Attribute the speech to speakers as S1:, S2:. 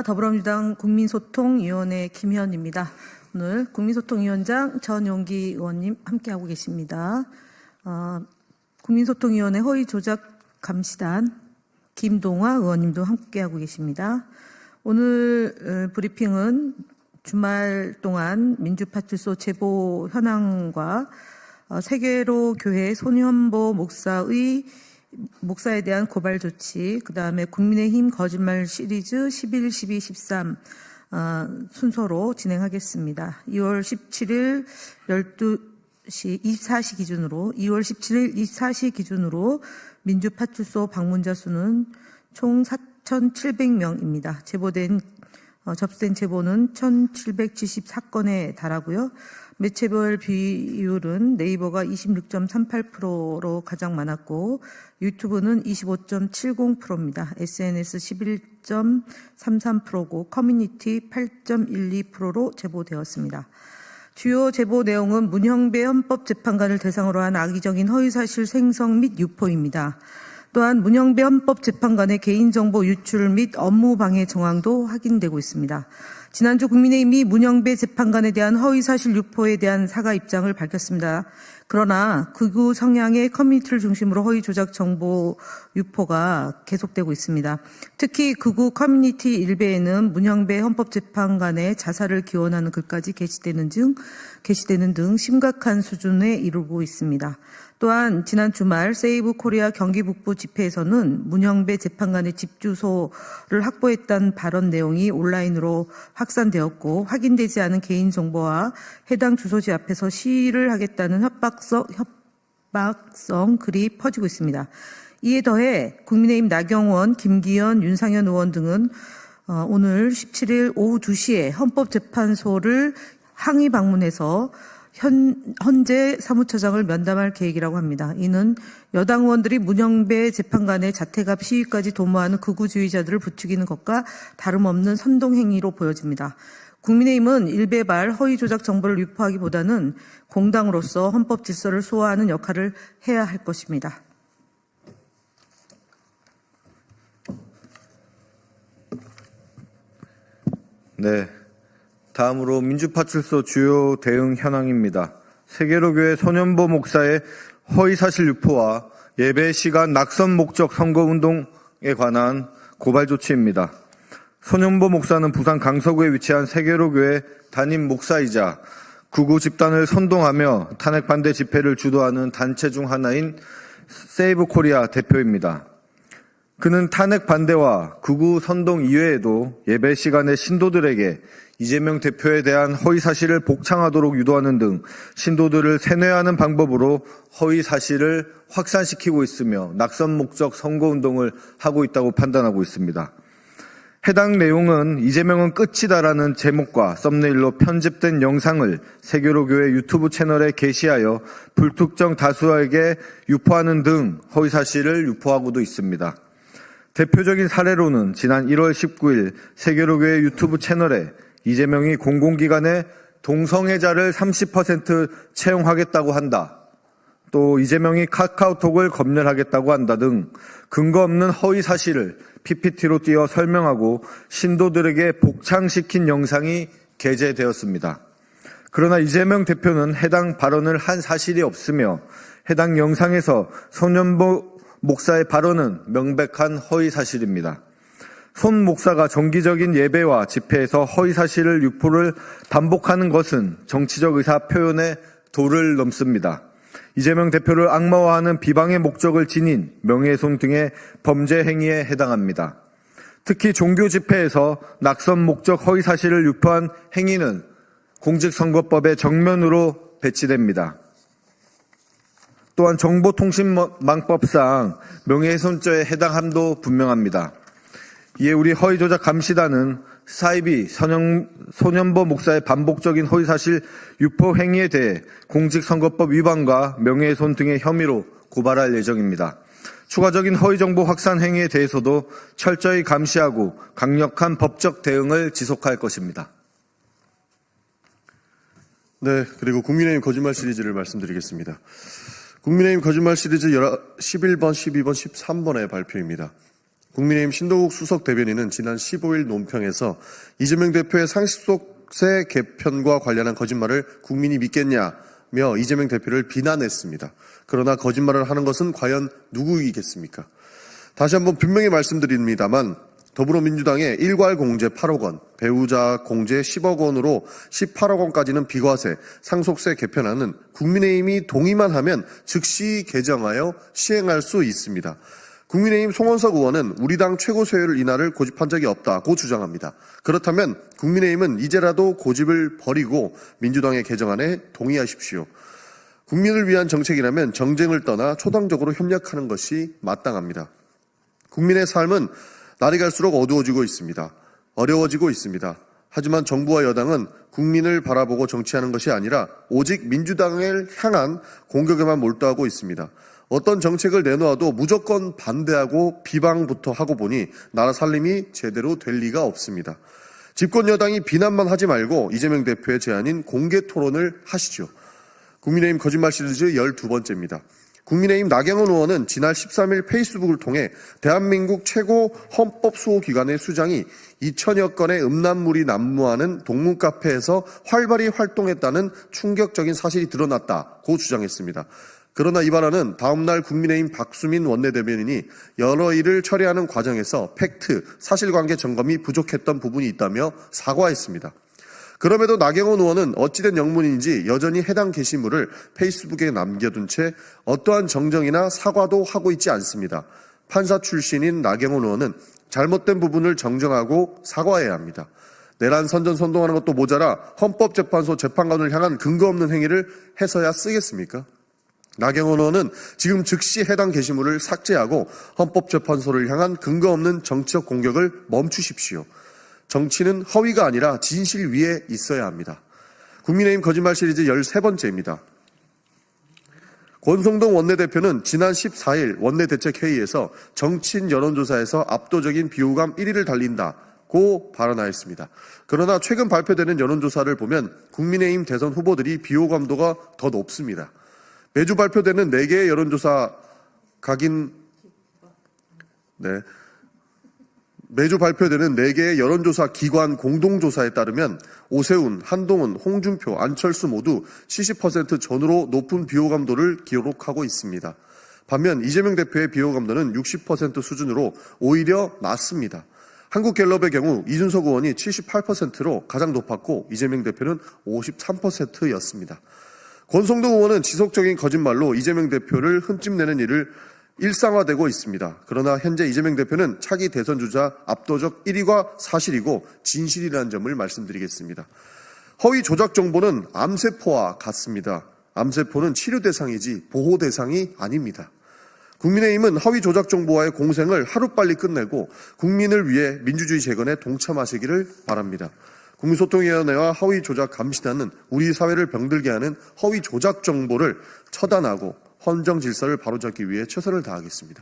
S1: 더불어민주당 국민소통위원회 김희연입니다. 오늘 국민소통위원장 전용기 의원님 함께하고 계십니다. 국민소통위원회 허위조작감시단 김동화 의원님도 함께하고 계십니다. 오늘 브리핑은 주말 동안 민주파출소 제보 현황과 세계로 교회 손현보 목사에 대한 고발 조치, 그 다음에 국민의힘 거짓말 시리즈 11, 12, 13 순서로 진행하겠습니다. 2월 17일 12시 24시 기준으로 2월 17일 24시 기준으로 민주파출소 방문자 수는 총 4,700명입니다. 접수된 제보는 1,774건에 달하고요. 매체별 비율은 네이버가 26.38%로 가장 많았고 유튜브는 25.70%입니다. SNS 11.33%고 커뮤니티 8.12%로 제보되었습니다. 주요 제보 내용은 문형배 헌법재판관을 대상으로 한 악의적인 허위사실 생성 및 유포입니다. 또한 문형배 헌법재판관의 개인정보 유출 및 업무방해 정황도 확인되고 있습니다. 지난주 국민의힘이 문형배 재판관에 대한 허위사실 유포에 대한 사과 입장을 밝혔습니다. 그러나 극우 성향의 커뮤니티를 중심으로 허위조작 정보 유포가 계속되고 있습니다. 특히 극우 커뮤니티 일베에는 문형배 헌법재판관의 자살을 기원하는 글까지 게시되는 등 심각한 수준에 이르고 있습니다. 또한 지난 주말 세이브 코리아 경기 북부 집회에서는 문형배 재판관의 집 주소를 확보했다는 발언 내용이 온라인으로 확산되었고 확인되지 않은 개인정보와 해당 주소지 앞에서 시위를 하겠다는 협박성 글이 퍼지고 있습니다. 이에 더해 국민의힘 나경원, 김기현, 윤상현 의원 등은 오늘 17일 오후 2시에 헌법재판소를 항의 방문해서 헌재 사무처장을 면담할 계획이라고 합니다. 이는 여당 의원들이 문형배 재판관의 자택 앞 시위까지 도모하는 극우주의자들을 부추기는 것과 다름없는 선동행위로 보여집니다. 국민의힘은 일베발 허위조작 정보를 유포하기보다는 공당으로서 헌법 질서를 수호하는 역할을 해야 할 것입니다.
S2: 네. 다음으로 민주파출소 주요 대응 현황입니다. 세계로교회 손현보 목사의 허위사실 유포와 예배 시간 낙선 목적 선거운동에 관한 고발 조치입니다. 손현보 목사는 부산 강서구에 위치한 세계로교회 담임 목사이자 극우 집단을 선동하며 탄핵 반대 집회를 주도하는 단체 중 하나인 세이브 코리아 대표입니다. 그는 탄핵 반대와 극우 선동 이외에도 예배 시간에 신도들에게 이재명 대표에 대한 허위사실을 복창하도록 유도하는 등 신도들을 세뇌하는 방법으로 허위사실을 확산시키고 있으며 낙선 목적 선거운동을 하고 있다고 판단하고 있습니다. 해당 내용은 이재명은 끝이다라는 제목과 썸네일로 편집된 영상을 세계로교회 유튜브 채널에 게시하여 불특정 다수에게 유포하는 등 허위사실을 유포하고도 있습니다. 대표적인 사례로는 지난 1월 19일 세계로교회 유튜브 채널에 이재명이 공공기관에 동성애자를 30% 채용하겠다고 한다. 또 이재명이 카카오톡을 검열하겠다고 한다 등 근거 없는 허위 사실을 PPT로 띄워 설명하고 신도들에게 복창시킨 영상이 게재되었습니다. 그러나 이재명 대표는 해당 발언을 한 사실이 없으며 해당 영상에서 손현보 목사의 발언은 명백한 허위 사실입니다. 손 목사가 정기적인 예배와 집회에서 허위사실을 유포를 반복하는 것은 정치적 의사 표현에 도를 넘습니다. 이재명 대표를 악마화하는 비방의 목적을 지닌 명예훼손 등의 범죄 행위에 해당합니다. 특히 종교 집회에서 낙선 목적 허위사실을 유포한 행위는 공직선거법의 정면으로 배치됩니다. 또한 정보통신망법상 명예훼손죄에 해당함도 분명합니다. 이에 우리 허위조작 감시단은 사이비 손현보 목사의 반복적인 허위사실 유포 행위에 대해 공직선거법 위반과 명예훼손 등의 혐의로 고발할 예정입니다. 추가적인 허위정보 확산 행위에 대해서도 철저히 감시하고 강력한 법적 대응을 지속할 것입니다.
S3: 네, 그리고 국민의힘 거짓말 시리즈를 말씀드리겠습니다. 국민의힘 거짓말 시리즈 11번, 12번, 13번의 발표입니다. 국민의힘 신동욱 수석 대변인은 지난 15일 논평에서 이재명 대표의 상속세 개편과 관련한 거짓말을 국민이 믿겠냐며 이재명 대표를 비난했습니다. 그러나 거짓말을 하는 것은 과연 누구이겠습니까? 다시 한번 분명히 말씀드립니다만 더불어민주당의 일괄 공제 8억 원, 배우자 공제 10억 원으로 18억 원까지는 비과세, 상속세 개편안은 국민의힘이 동의만 하면 즉시 개정하여 시행할 수 있습니다. 국민의힘 송원석 의원은 우리 당 최고 세율 인하를 고집한 적이 없다고 주장합니다. 그렇다면 국민의힘은 이제라도 고집을 버리고 민주당의 개정안에 동의하십시오. 국민을 위한 정책이라면 정쟁을 떠나 초당적으로 협력하는 것이 마땅합니다. 국민의 삶은 날이 갈수록 어두워지고 있습니다. 어려워지고 있습니다. 하지만 정부와 여당은 국민을 바라보고 정치하는 것이 아니라 오직 민주당을 향한 공격에만 몰두하고 있습니다. 어떤 정책을 내놓아도 무조건 반대하고 비방부터 하고 보니 나라 살림이 제대로 될 리가 없습니다. 집권 여당이 비난만 하지 말고 이재명 대표의 제안인 공개 토론을 하시죠. 국민의힘 거짓말 시리즈 12번째입니다. 국민의힘 나경원 의원은 지난 13일 페이스북을 통해 대한민국 최고 헌법수호기관의 수장이 2천여 건의 음란물이 난무하는 동문카페에서 활발히 활동했다는 충격적인 사실이 드러났다고 주장했습니다. 그러나 이 발언은 다음날 국민의힘 박수민 원내대변인이 여러 일을 처리하는 과정에서 팩트, 사실관계 점검이 부족했던 부분이 있다며 사과했습니다. 그럼에도 나경원 의원은 어찌된 영문인지 여전히 해당 게시물을 페이스북에 남겨둔 채 어떠한 정정이나 사과도 하고 있지 않습니다. 판사 출신인 나경원 의원은 잘못된 부분을 정정하고 사과해야 합니다. 내란 선전선동하는 것도 모자라 헌법재판소 재판관을 향한 근거 없는 행위를 해서야 쓰겠습니까? 나경원 의원은 지금 즉시 해당 게시물을 삭제하고 헌법재판소를 향한 근거 없는 정치적 공격을 멈추십시오. 정치는 허위가 아니라 진실 위에 있어야 합니다. 국민의힘 거짓말 시리즈 13번째입니다. 권성동 원내대표는 지난 14일 원내대책회의에서 정치인 여론조사에서 압도적인 비호감 1위를 달린다고 발언하였습니다. 그러나 최근 발표되는 여론조사를 보면 국민의힘 대선 후보들이 비호감도가 더 높습니다. 매주 발표되는 4개의 여론조사 매주 발표되는 4개의 여론조사 기관 공동조사에 따르면 오세훈, 한동훈, 홍준표, 안철수 모두 70% 전후로 높은 비호감도를 기록하고 있습니다. 반면 이재명 대표의 비호감도는 60% 수준으로 오히려 낮습니다. 한국갤럽의 경우 이준석 의원이 78%로 가장 높았고 이재명 대표는 53%였습니다. 권성동 의원은 지속적인 거짓말로 이재명 대표를 흠집내는 일을 일상화되고 있습니다. 그러나 현재 이재명 대표는 차기 대선 주자 압도적 1위가 사실이고 진실이라는 점을 말씀드리겠습니다. 허위 조작 정보는 암세포와 같습니다. 암세포는 치료 대상이지 보호 대상이 아닙니다. 국민의힘은 허위 조작 정보와의 공생을 하루빨리 끝내고 국민을 위해 민주주의 재건에 동참하시기를 바랍니다. 국민소통위원회와 허위 조작 감시단은 우리 사회를 병들게 하는 허위 조작 정보를 처단하고 헌정 질서를 바로잡기 위해 최선을 다하겠습니다.